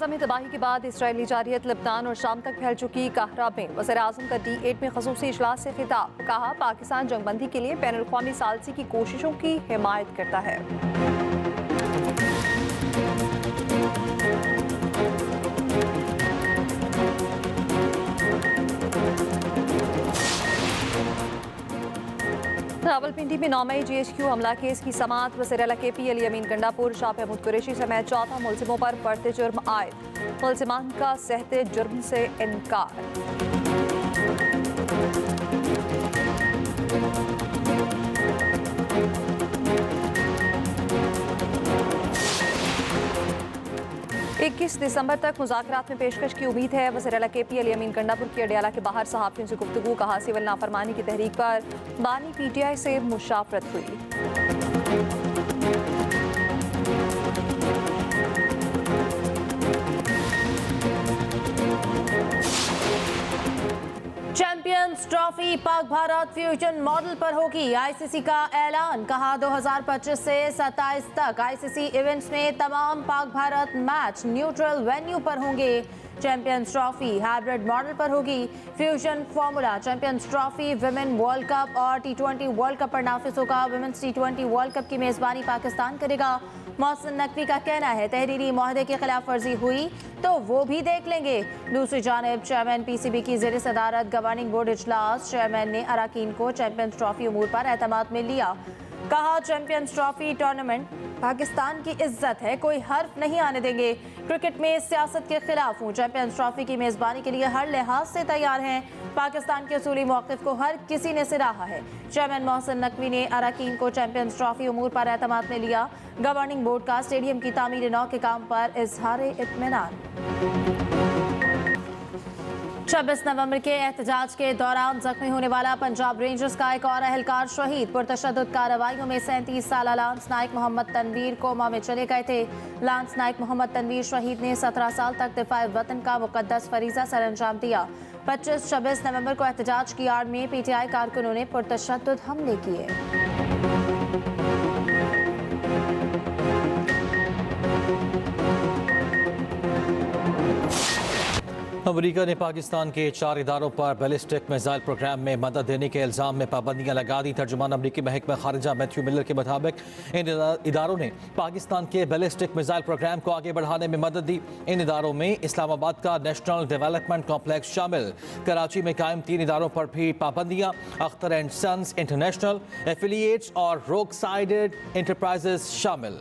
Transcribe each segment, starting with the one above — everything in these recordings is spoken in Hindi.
गाजा में तबाही के बाद इसराइली जारहियत लेबनान और शाम तक फैल चुकी काहरा में वज़ीर-ए-आज़म का D8 में ख़ुसूसी इजलास से खिताब। कहा, पाकिस्तान जंगबंदी के लिए बैनुल-अक़वामी सालसी की कोशिशों की हिमायत करता है। रावलपिंडी में 9 मई GHQ हमला केस की समाअत। वज़ीर-ए-आला KP अली अमीन गंडापुर, शाह महमूद कुरैशी समेत 14 मुलजिमों पर फर्द जुर्म आयद। मुलजिमान का सहते जुर्म से इनकार। इक्कीस दिसंबर तक मुज़ाकरात में पेशकश की उम्मीद है। वज़ीर-ए-आला KP अली अमीन गंडापुर की अडयाला के बाहर सहाफ़ियों से गुफ्तगू। कहा, सिविल नाफरमानी की तहरीक पर बानी PTI से मुशावरत हुई। Champions trophy Pak Bharat fusion model पर होगी। ICC का ऐलान। कहा, 2025 से 27 तक ICC इवेंट्स में तमाम Pak Bharat match neutral venue पर होंगे। चैंपियंस ट्रॉफी हाइब्रिड मॉडल पर होगी। Fusion formula champions trophy, women world cup और T20 वर्ल्ड कप पर नाफिज होगा। विमेन्स T20 वर्ल्ड कप की मेजबानी पाकिस्तान करेगा। मोहसिन नकवी का कहना है, तहरीरी मुआहदे की खिलाफ वर्जी हुई तो वो भी देख लेंगे। दूसरी जानिब चेयरमैन PCB की ज़ेर सदारत गवर्निंग बोर्ड इजलास। चेयरमैन ने अराकीन को चैंपियंस ट्रॉफी उमूर पर एतमाद में लिया। कहा, चैंपियंस ट्रॉफी टूर्नामेंट पाकिस्तान की इज्जत है, कोई हर्फ नहीं आने देंगे। क्रिकेट में सियासत के खिलाफ हूँ। चैंपियंस ट्रॉफी की मेजबानी के लिए हर लिहाज से तैयार हैं। पाकिस्तान के असूली मौक़िफ़ को हर किसी ने सराहा है। चेयरमैन मोहसिन नकवी ने अराकीन को चैंपियंस ट्रॉफी उमूर पर एतमाद में लिया। गवर्निंग बोर्ड का स्टेडियम की तामीर नौ के काम पर इजहार इत्मीनान। 26 नवंबर के एहतजाज के दौरान जख्मी होने वाला पंजाब रेंजर्स का एक और अहलकार शहीद। पुरतशद्दुद कार्रवाइयों में 37 साला लांस नाइक मोहम्मद तनवीर कोमा में चले गए थे। लांस नाइक मोहम्मद तनवीर शहीद ने 17 साल तक दिफाए वतन का मुकद्दस फरीजा सर अंजाम दिया। 25-26 नवंबर को एहतजाज की आड़ में PTI कारकुनों ने पुरतशद्दुद हमले किए। अमरीका ने पाकिस्तान के 4 इदारों पर बैलिस्टिक मिसाइल प्रोग्राम में मदद देने के इल्ज़ाम में पाबंदियां लगा दी। तर्जुमान अमरीकी महकमा खारिजा मैथ्यू मिलर के मुताबिक इन इदारों ने पाकिस्तान के बैलिस्टिक मिसाइल प्रोग्राम को आगे बढ़ाने में मदद दी। इन इदारों में इस्लामाबाद का नेशनल डेवलपमेंट कॉम्प्लेक्स शामिल। कराची में कायम 3 इदारों पर भी पाबंदियां। Akhtar and sons international affiliates और रोक साइडेड इंटरप्राइजेस शामिल।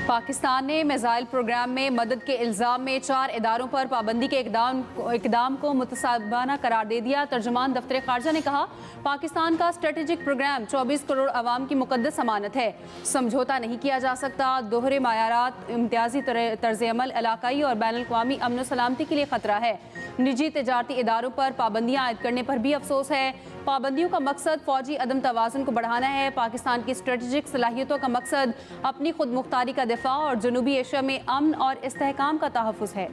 पाकिस्तान ने मिसाइल प्रोग्राम में मदद के इल्ज़ाम में 4 इदारों पर पाबंदी के इकदाम को मुतसाबाना करार दे दिया। तर्जुमान दफ्तर खारजा ने कहा, पाकिस्तान का स्ट्रेटेजिक प्रोग्राम 24 करोड़ अवाम की मुकद्दस अमानत है, समझौता नहीं किया जा सकता। दोहरे मायारात, इम्तियाजी तर्ज अमल इलाकाई और बैनुल-अक़वामी अमन सलामती के लिए खतरा है। निजी तिजारती इदारों पर पाबंदियाँ आयद करने पर भी अफसोस है। पाबंदियों का मकसद फौजी अदम तवाज़ुन को बढ़ाना है। पाकिस्तान की स्ट्रेटेजिक सलाहियतों का मकसद अपनी खुद मुख्तारी का दिफा और जनूबी एशिया में अमन और इस्तेहकाम का तहफ़्फ़ुज़ है।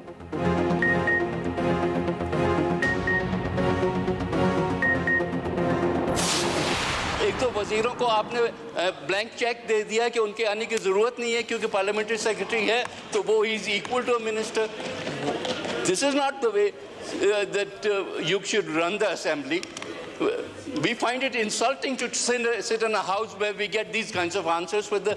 एक तो वजीरों को आपने ब्लैंक चेक दे दिया कि उनके आने की ज़रूरत नहीं है क्योंकि पार्लियामेंट्री सेक्रेटरी है तो वो is equal to a minister. This is not the way that you should run the assembly. We find it insulting to sit in a house where we get these kinds of answers with the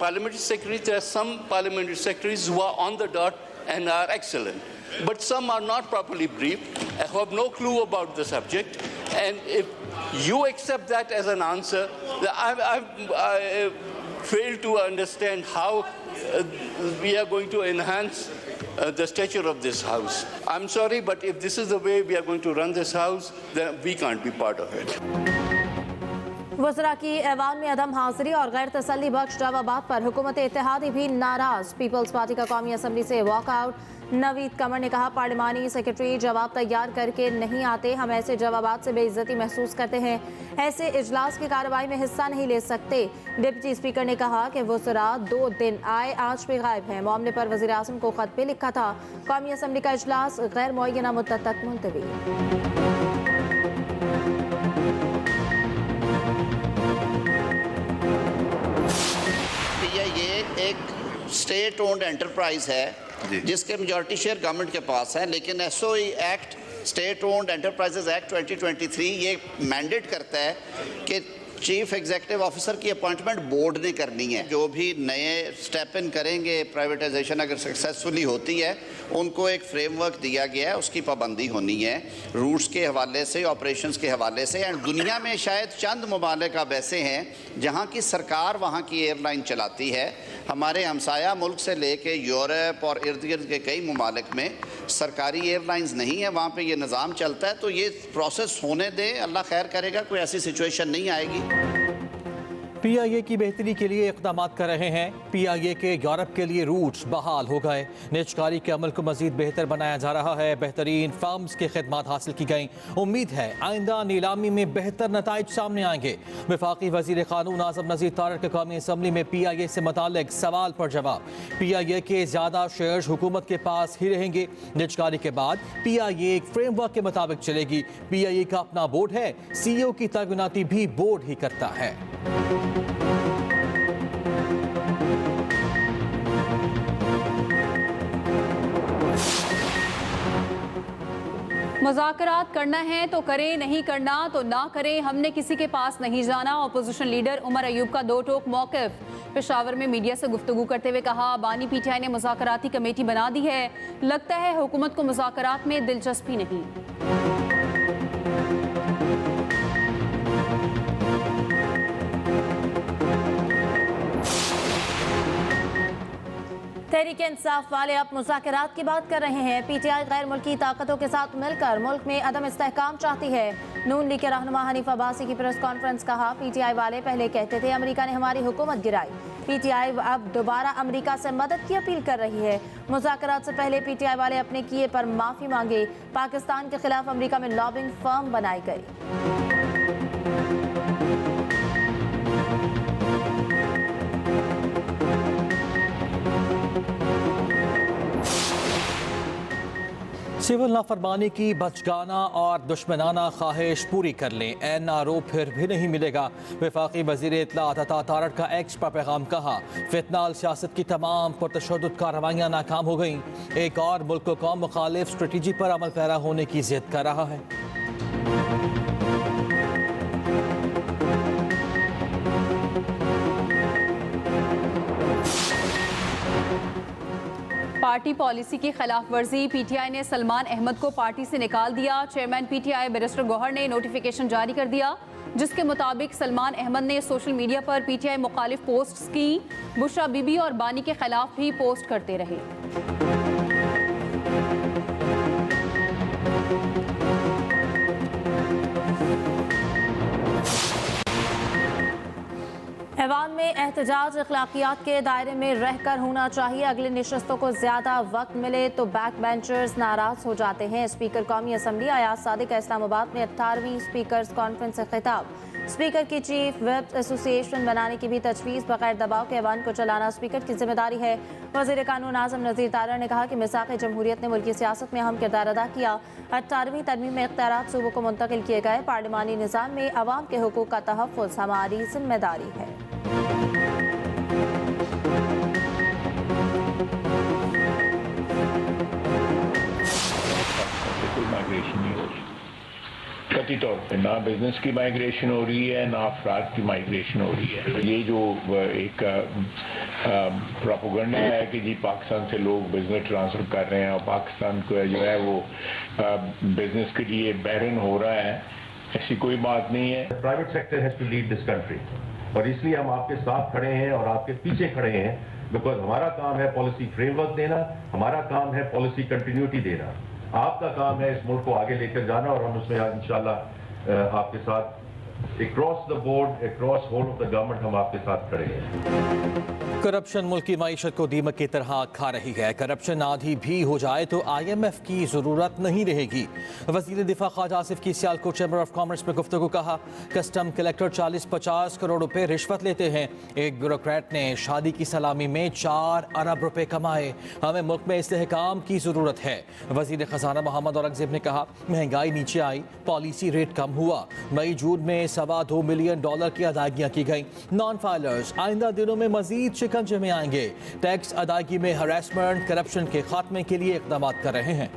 parliamentary secretaries. There are some parliamentary secretaries who are on the dot and are excellent, but some are not properly briefed, have no clue about the subject, and if you accept that as an answer, I fail to understand how we are going to enhance the stature of this house. I'm sorry, but if this is the way we are going to run this house, then we can't be part of it. वज़रा की ऐवान में अदम हाजिरी और गैर तसल्ली बख्श जवाबात पर हुकूमत इत्तेहादी भी नाराज। पीपल्स पार्टी का कौमी असम्बली से वॉकआउट। नवीद कमर ने कहा, पार्लिमानी सेक्रेटरी जवाब तैयार करके नहीं आते, हम ऐसे जवाबात से बेइज्जती महसूस करते हैं, ऐसे इजलास की कार्रवाई में हिस्सा नहीं ले सकते। डिप्टी स्पीकर ने कहा कि वज़रा 2 दिन आए, आज भी गायब हैं। मामले पर वज़ीर आज़म को खत भी लिखा था। कौमी असम्बली का इजलास गैर मुअय्यना मुद्दत तक मुलतवी। ये एक स्टेट ओन्ड एंटरप्राइज है जिसके मेजॉरिटी शेयर गवर्नमेंट के पास है, लेकिन SOE act, state owned enterprises act 2023 ये मैंडेट करता है कि चीफ एग्जीक्यूटिव ऑफिसर की अपॉइंटमेंट बोर्ड ने करनी है। जो भी नए स्टेप इन करेंगे, प्राइवेटाइजेशन अगर सक्सेसफुली होती है, उनको एक फ्रेमवर्क दिया गया है, उसकी पाबंदी होनी है रूट्स के हवाले से, ऑपरेशंस के हवाले से। एंड दुनिया में शायद चंद ममालिक अब ऐसे हैं जहाँ की सरकार वहाँ की एयरलाइन चलाती है। हमारे हमसाया मुल्क से लेके यूरोप और इर्द गिर्द के कई ममालिक में सरकारी एयरलाइंस नहीं है, वहाँ पे ये निज़ाम चलता है। तो ये प्रोसेस होने दें, अल्लाह खैर करेगा, कोई ऐसी सिचुएशन नहीं आएगी। PIA की बेहतरी के लिए इक़दाम कर रहे हैं। PIA के यूरोप के लिए रूट्स बहाल हो गए। निजकारी के अमल को मजीद बेहतर बनाया जा रहा है। बेहतरीन फर्म्स की खिदमत हासिल की गई। उम्मीद है आइंदा नीलामी में बेहतर नताइज सामने आएंगे। वफाकी वज़ीर क़ानून आज़म नज़ीर तारड़ के कौमी असम्बली में PIA से मुताल्लिक सवाल पर जवाब। PIA के ज़्यादा शेयर्स हुकूमत के पास ही रहेंगे। निजकारी के बाद PIA एक फ्रेमवर्क के मुताबिक चलेगी। PIA का अपना बोर्ड है, CEO की तैनाती भी बोर्ड ही करता है। मुज़ाकरात करना है तो करें, नहीं करना तो ना करें, हमने किसी के पास नहीं जाना। अपोजिशन लीडर उमर अयूब का दो टोक मौक़िफ़। पेशावर में मीडिया से गुफ्तगू करते हुए कहा, बानी PTI ने मुज़ाकराती कमेटी बना दी है, लगता है हुकूमत को मुज़ाकरात में दिलचस्पी नहीं। तहरीक इंसाफ वाले अब मुज़ाकरात की बात कर रहे हैं। PTI गैर मुल्की ताकतों के साथ मिलकर मुल्क में अदम इस्तेहकाम चाहती है। नून लीग के रहनुमा हनीफ अब्बासी की प्रेस कॉन्फ्रेंस। कहा, PTI वाले पहले कहते थे अमेरिका ने हमारी हुकूमत गिराई, PTI अब दोबारा अमेरिका से मदद की अपील कर रही है। मुज़ाकरात से पहले PTI वाले अपने किए पर माफ़ी मांगे। पाकिस्तान के खिलाफ अमेरिका में लॉबिंग फर्म बनाई गई। सिविल नाफरमानी की बचगाना और दुश्मनाना ख्वाहिश पूरी कर लें, NRO फिर भी नहीं मिलेगा। वफाकी वज़ीर इत्तलाआत अता तारड़ का एक्स पर पैगाम। कहा, फितनाल सियासत की तमाम पुरतशद्दुद कार्रवाइयाँ नाकाम हो गईं। एक और मुल्क को कौम मुखालिफ स्ट्रेटजी पर अमल पैरा होने की जिद कर रहा है। पार्टी पॉलिसी की खिलाफ वर्जी। PTI ने सलमान अहमद को पार्टी से निकाल दिया। चेयरमैन PTI बैरिस्टर गौहर ने नोटिफिकेशन जारी कर दिया, जिसके मुताबिक सलमान अहमद ने सोशल मीडिया पर PTI मुखालिफ पोस्ट्स की। बुशरा बीबी और बानी के खिलाफ भी पोस्ट करते रहे। ऐवान में एहतजाज अखलाकियात के दायरे में रहकर होना चाहिए। अगले नशस्तों को ज्यादा वक्त मिले तो बैक बेंचर्स नाराज हो जाते हैं। स्पीकर कौमी असम्बली अयाज सादिक इस्लामाबाद में 18वीं स्पीकर्स कॉन्फ्रेंस से खिताब। स्पीकर की चीफ विप एसोसिएशन बनाने की भी तजवीज़। बगैर दबाव के ऐवान को चलाना स्पीकर की जिम्मेदारी है। वज़ीर कानून आज़म नज़ीर तारड़ ने कहा कि मिसाक़ जमहूरियत ने मुल्की सियासत में अहम किरदार अदा किया। 18वीं तरमीम में इख्तियारात सूबों को मुंतकिल किए गए। पार्लिमानी निज़ाम में अवाम के हुकूक का तहफ़्फ़ुज़ हमारी जिम्मेदारी है। माइग्रेशन नहीं हो रही, कतई तौर पर ना बिजनेस की माइग्रेशन हो रही है, ना अफराद की माइग्रेशन हो रही है। ये जो एक प्रोपेगेंडा है कि जी पाकिस्तान से लोग बिजनेस ट्रांसफर कर रहे हैं और पाकिस्तान को जो है वो बिजनेस के लिए बैरन हो रहा है, ऐसी कोई बात नहीं है। Private sector has to lead this country और इसलिए हम आपके साथ खड़े हैं और आपके पीछे खड़े हैं, बिकॉज हमारा काम है पॉलिसी फ्रेमवर्क देना, हमारा काम है पॉलिसी कंटिन्यूटी देना, आपका काम है इस मुल्क को आगे लेकर जाना और हम उसमें इंशाल्लाह आपके साथ across the board, across whole of the government हम आपके साथ खड़े हैं। करप्शन मुल्क की मईशत को दीमक की तरह खा रही है। करप्शन आधी भी हो जाए तो IMF की जरूरत नहीं रहेगी। वजीर दिफा ख्वाजा आसिफ की सियालकोट चैम्बर ऑफ कॉमर्स में गुफ्तगू। कहा, कस्टम कलेक्टर 40-50 करोड़ रुपए रिश्वत लेते हैं। एक ब्यूरोक्रेट ने शादी की सलामी में 4 अरब रुपए कमाए। हमें मुल्क में इस्तेहकाम की जरूरत है। वजीर खजाना मोहम्मद औरंगजेब ने कहा, महंगाई नीचे आई, पॉलिसी रेट कम हुआ। मई जून में $2.25 मिलियन की अदायगियां की गई। नॉन फाइलर्स आइंदा दिनों में मजीद शिकंजे में आएंगे। टैक्स अदायगी में हरासमेंट, करप्शन के खात्मे के लिए इक़दाम कर रहे हैं।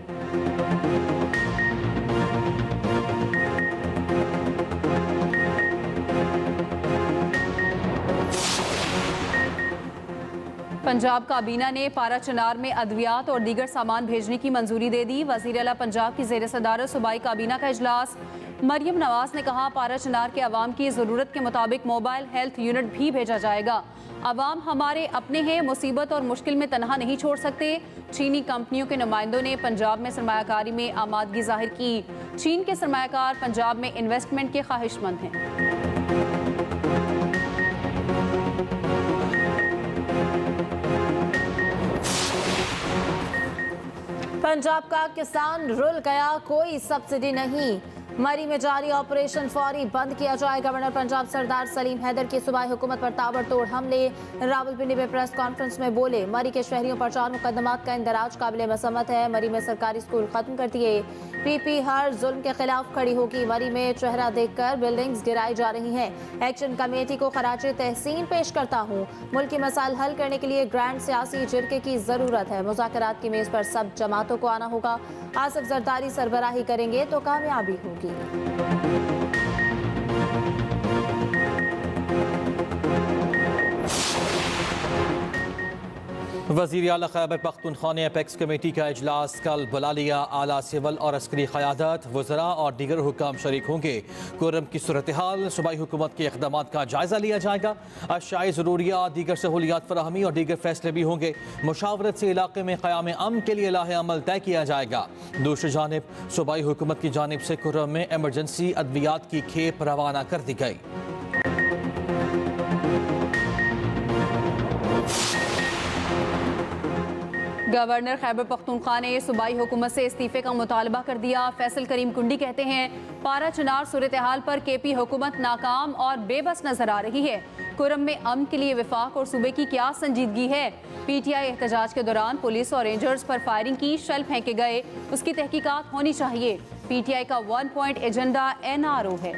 पंजाब काबीना ने पारा चनार में अद्वियात और दीगर सामान भेजने की मंजूरी दे दी। वज़ीर आला पंजाब की ज़ेर सदारत सूबाई काबीना का इजलास। मरियम नवाज ने कहा, पारा चनार के अवाम की ज़रूरत के मुताबिक मोबाइल हेल्थ यूनिट भी भेजा जाएगा। अवाम हमारे अपने हैं, मुसीबत और मुश्किल में तनहा नहीं छोड़ सकते। चीनी कंपनियों के नुमाइंदों ने पंजाब में सरमायाकारी में आमादगी जाहिर की। चीन के सरमायाकार पंजाब में इन्वेस्टमेंट के ख्वाहिशमंद हैं। पंजाब का किसान रुल गया, कोई सब्सिडी नहीं। मरी में जारी ऑपरेशन फौरी बंद किया जाए। गवर्नर पंजाब सरदार सलीम हैदर की सूबाई हुकूमत पर ताबड़तोड़ हमले। रावलपिंडी में प्रेस कॉन्फ्रेंस में बोले, मरी के शहरियों पर 4 मुकदमात का इंदराज काबिल मसम्मत है। मरी में सरकारी स्कूल खत्म कर दिए। PP हर जुल्म के खिलाफ खड़ी होगी। मरी में चेहरा देखकर बिल्डिंग्स गिराई जा रही हैं। एक्शन कमेटी को खराजे तहसीन पेश करता हूँ। मुल्की मसाइल हल करने के लिए ग्रैंड सियासी जिरके की जरूरत है। मुज़ाकरात की मेज पर सब जमातों को आना होगा। आसिफ जरदारी सरबराही करेंगे तो कामयाबी होगी। वज़ीर आला खैबर पख्तूनख्वा ने अपेक्स कमेटी का इजलास कल बुला लिया। आला सिविल और अस्करी क़यादत, वज़रा और दीगर हुक्काम शरीक होंगे। कुर्रम की सूरत हाल, सूबाई हुकूमत के इक़दामात का जायज़ा लिया जाएगा। अशाई ज़रूरियात, दीगर सहूलियात फराहमी और दीगर फैसले भी होंगे। मुशावरत से इलाके में क़याम अमन के लिए लाहे अमल तय किया जाएगा। दूसरी जानिब सूबाई हुकूमत की जानिब से कुर्रम में एमरजेंसी अद्वियात की खेप रवाना कर दी गई। गवर्नर खैबर पख्तूनख्वा ने सूबाई हुकूमत से इस्तीफे का मुतालबा कर दिया। फैसल करीम कुंडी कहते हैं, पारा चनार सूरत हाल पर KP हुकूमत नाकाम और बेबस नजर आ रही है। कुर्रम में अमन के लिए विफाक और सूबे की क्या संजीदगी है। PTI एहतजाज के दौरान पुलिस और रेंजर्स पर फायरिंग की, शेल फेंके गए, उसकी तहकीकात होनी चाहिए। PTI का 1 पॉइंट एजेंडा NRO है।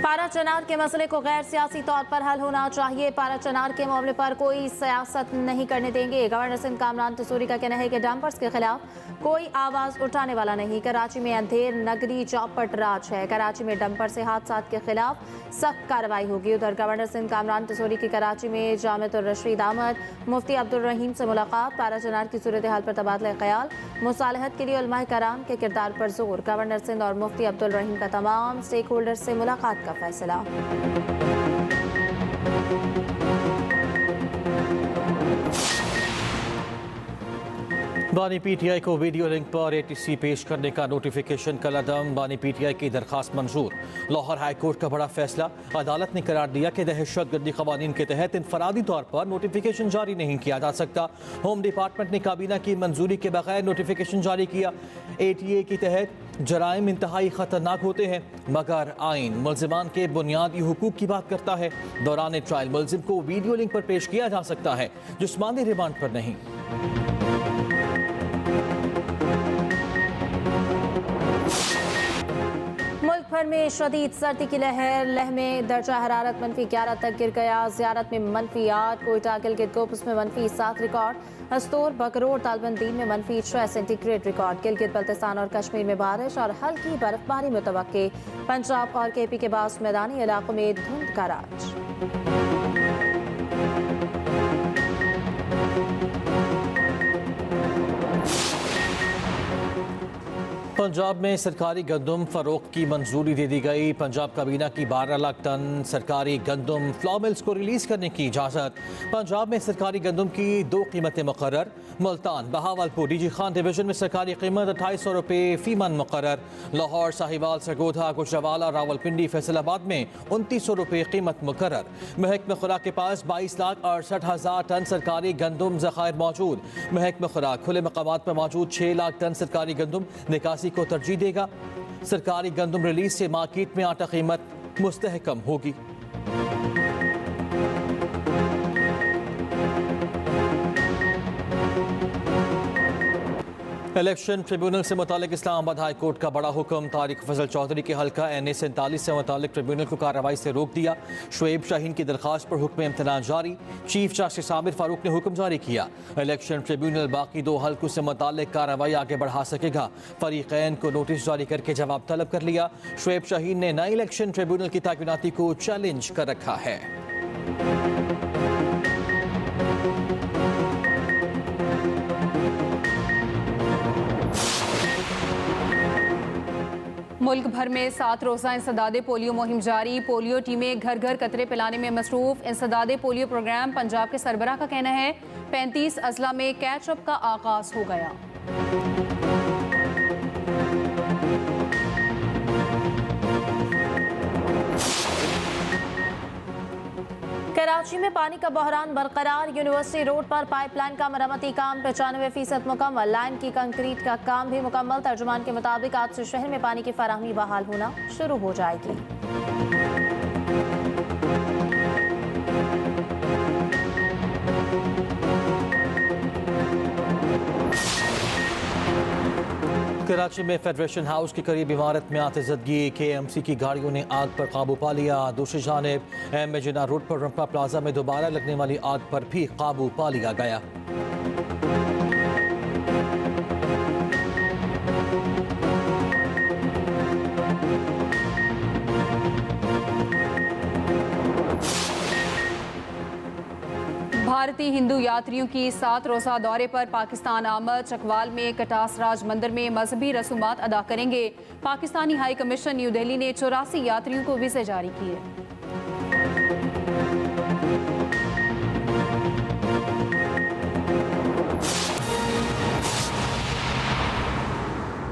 पारा चनार के मसले को गैर सियासी तौर पर हल होना चाहिए। पारा चनार के मामले पर कोई सियासत नहीं करने देंगे। गवर्नर सिंध कामरान तसूरी का कहना है कि डंपर्स के खिलाफ कोई आवाज उठाने वाला नहीं। कराची में अंधेर नगरी चौपट राज है। कराची में डंपर से हादसात के खिलाफ सख्त कार्रवाई होगी। उधर गवर्नर सिंध कामरान तसूरी की कराची में जामिअतुर रशीद अहमद, मुफ्ती अब्दुल रहीम से मुलाकात। पारा चनार की सूरत हाल पर तबादला ख्याल, मुसालहत के लिए उलमाए कराम के किरदार पर जोर। गवर्नर सिंध और मुफ्ती अब्दुल रहीम का तमाम स्टेक होल्डर से मुलाकात का फैसला। बानी PTI को वीडियो लिंक पर ATC पेश करने का नोटिफिकेशन कल अदम। बानी PTI की दरखास्त मंजूर। लाहौर हाई कोर्ट का बड़ा फैसला, अदालत ने करार दिया कि दहशत गर्दी कवानीन के तहत इनफरादी तौर पर नोटिफिकेशन जारी नहीं किया जा सकता। होम डिपार्टमेंट ने काबीना की मंजूरी के बगैर नोटिफिकेशन जारी किया। ATA के तहत जराइम इंतहाई खतरनाक होते हैं, मगर आइन मुल्जिमान के बुनियादी हुकूक की बात करता है। दौरान ट्रायल मुल्जिम को वीडियो लिंक पर पेश किया जा सकता है, जिस्मानी रिमांड पर नहीं। मुल्क भर में शदीद सर्दी की लहर में दर्जा हरारत -11 तक गिर गया। ज़ियारत में -8, कोयटा गिलगित कोपस में -7 रिकॉर्ड। हस्तोर बकरोड़ तालबंदीन में -6 सेंटीग्रेड रिकॉर्ड। गिलगित बल्तिस्तान और कश्मीर में बारिश और हल्की बर्फबारी मुतवक्के। पंजाब और KP के बाद मैदानी इलाकों में धुंध का राज। पंजाब में सरकारी गंदम फरोख्त की मंजूरी दे दी गई। पंजाब काबीना की 12 लाख टन सरकारी गंदम फ्लॉ मिल्स को रिलीज करने की इजाज़त। पंजाब में सरकारी गंदम की 2 कीमतें मुकर्रर। मुल्तान बहावलपुर डीजी खान डिवीजन में सरकारी कीमत 2800 रुपये फी मन मुकर्रर। लाहौर साहिवाल सरगोधा गुजरावाला रावलपिंडी फैसलाबाद में 2900 रुपये कीमत मुकर्रर। महकमा खुराक के पास 22,68,000 टन सरकारी गंदम ज़खायर मौजूद। महकमा खुराक खुले मकामात पर मौजूद 6 लाख टन सरकारी गंदम निकासी को तरजीह देगा। सरकारी गंदम रिलीज से मार्केट में आटा कीमत मुस्तहकम होगी। इलेक्शन ट्रिब्यूनल से मुतालिक इस्लामाबाद हाई कोर्ट का बड़ा हुक्म। तारिक फजल चौधरी के हल्का NA 47 से मुतालिक ट्रिब्यूनल को कार्रवाई से रोक दिया। शुएब शाहीन की दरख्वास्त पर हुक्म इम्तनाअ जारी। चीफ जस्टिस आमिर फारूक ने हुक्म जारी किया। इलेक्शन ट्रिब्यूनल बाकी 2 हल्कों से मुतालिक कार्रवाई आगे बढ़ा सकेगा। फरीकैन को नोटिस जारी करके जवाब तलब कर लिया। शुएब शाहीन ने नए इलेक्शन ट्रिब्यूनल की तैनाती को चैलेंज कर रखा है। मुल्क भर में 7 रोज़ा इंसदादे पोलियो मुहिम जारी। पोलियो टीमें घर घर कतरे पिलाने में मसरूफ। इंसदादे पोलियो प्रोग्राम पंजाब के सरबराह का कहना है 35 अजला में कैचअप का आगाज हो गया। कराची में पानी का बहरान बरकरार। यूनिवर्सिटी रोड पर पाइपलाइन का मरम्मती काम 95% मुकम्मल। लाइन की कंक्रीट का काम भी मुकम्मल। तर्जुमान के मुताबिक आज से शहर में पानी की फराहमी बहाल होना शुरू हो जाएगी। कराची में फेडरेशन हाउस के करीब इमारत में आतिशबाजी। KMC की गाड़ियों ने आग पर काबू पा लिया। दूसरी जानिब MA जिन्ना रोड पर रंपा प्लाजा में दोबारा लगने वाली आग पर भी काबू पा लिया गया। भारतीय हिंदू यात्रियों की 7 रोज़ा दौरे पर पाकिस्तान आमद। चकवाल में कटासराज मंदिर में मजहबी रसूमात अदा करेंगे। Pakistani high commission new Delhi ने 84 यात्रियों को वीज़े जारी किए।